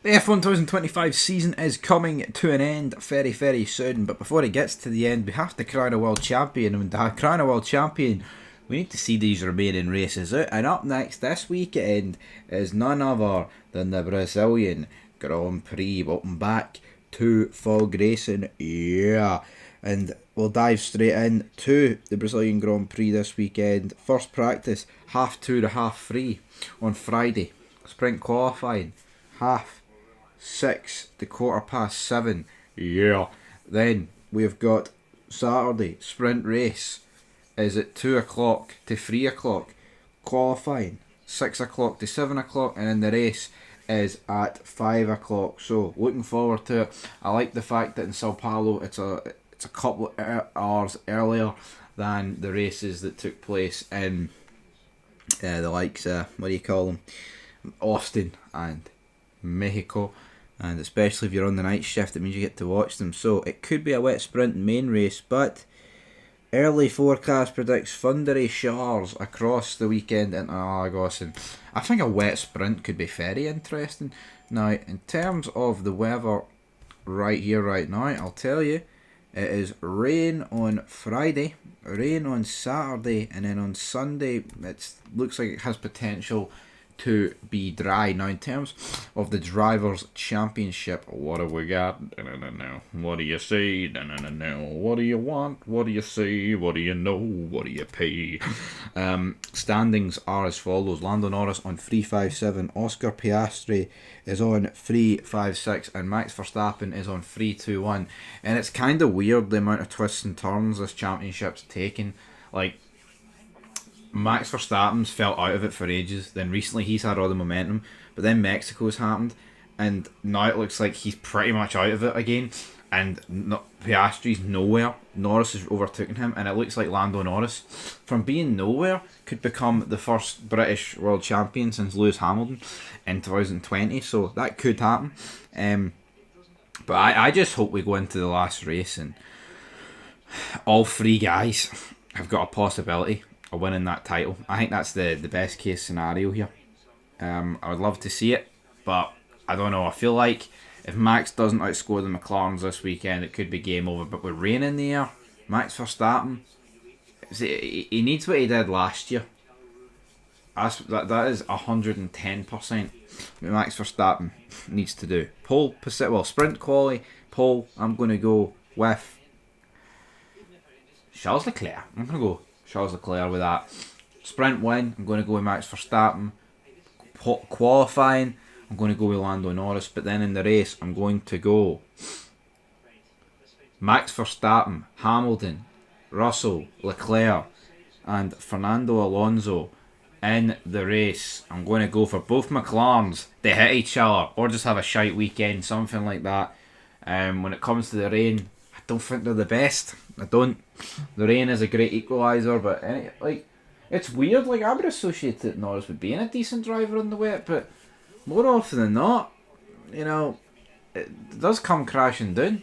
The F1 2025 season is coming to an end very, very soon, but before it gets to the end, we have to crown a world champion, and to crown a world champion, we need to see these remaining races out. And up next this weekend is none other than the Brazilian Grand Prix. Welcome back to Fog Racing, yeah. And we'll dive straight in to the Brazilian Grand Prix this weekend. First practice, 2:30 to 3:30 on Friday. Sprint qualifying, 6:30 to 7:15. Yeah. Then we've got Saturday sprint race is at 2 o'clock to 3 o'clock. Qualifying 6 o'clock to 7 o'clock, and then the race is at 5 o'clock. So looking forward to it. I like the fact that in Sao Paulo it's a couple of hours earlier than the races that took place in the likes of, what do you call them, Austin and Mexico. And especially if you're on the night shift, it means you get to watch them. So it could be a wet sprint main race, but early forecast predicts thundery showers across the weekend in Argos. And I think a wet sprint could be very interesting. Now, in terms of the weather right here, right now, I'll tell you, it is rain on Friday, rain on Saturday, and then on Sunday, it looks like it has potential to be dry. Now, in terms of the Drivers' Championship, what have we got? What do you say? What do you want? What do you say? What do you know? What do you pay? Standings are as follows. Lando Norris on 357, Oscar Piastri is on 356, and Max Verstappen is on 321. And it's kind of weird the amount of twists and turns this championship's taken. Like, Max Verstappen's felt out of it for ages, then recently he's had all the momentum, but then Mexico's happened, and now it looks like he's pretty much out of it again, and Piastri's nowhere. Norris has overtaken him, and it looks like Lando Norris, from being nowhere, could become the first British world champion since Lewis Hamilton in 2020, so that could happen. But I just hope we go into the last race and all three guys have got a possibility of winning that title. I think that's the best case scenario here. I would love to see it, but I don't know. I feel like if Max doesn't outscore the McLarens this weekend, it could be game over. But with rain in the air, Max Verstappen, he needs what he did last year. That is 110% what Max Verstappen needs to do. Sprint quali, pole, I'm going to go with Charles Leclerc. I'm going to go Charles Leclerc with that. Sprint win, I'm going to go with Max Verstappen. Qualifying, I'm going to go with Lando Norris. But then in the race, I'm going to go Max Verstappen, Hamilton, Russell, Leclerc, and Fernando Alonso. In the race, I'm going to go for both McLarens to hit each other, or just have a shite weekend, something like that. When it comes to the rain, I don't think they're the best. I don't. The rain is a great equaliser, but it's weird. Like, I would associate it Norris with being a decent driver in the wet, but more often than not, it does come crashing down.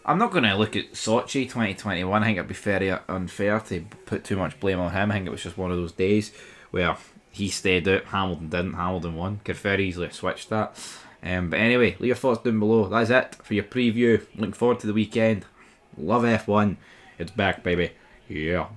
I'm not going to look at Sochi 2021. I think it'd be very unfair to put too much blame on him. I think it was just one of those days where he stayed out, Hamilton didn't. Hamilton won. Could very easily have switched that. But anyway, leave your thoughts down below. That's it for your preview. Looking forward to the weekend. Love F1. It's back, baby. Yeah.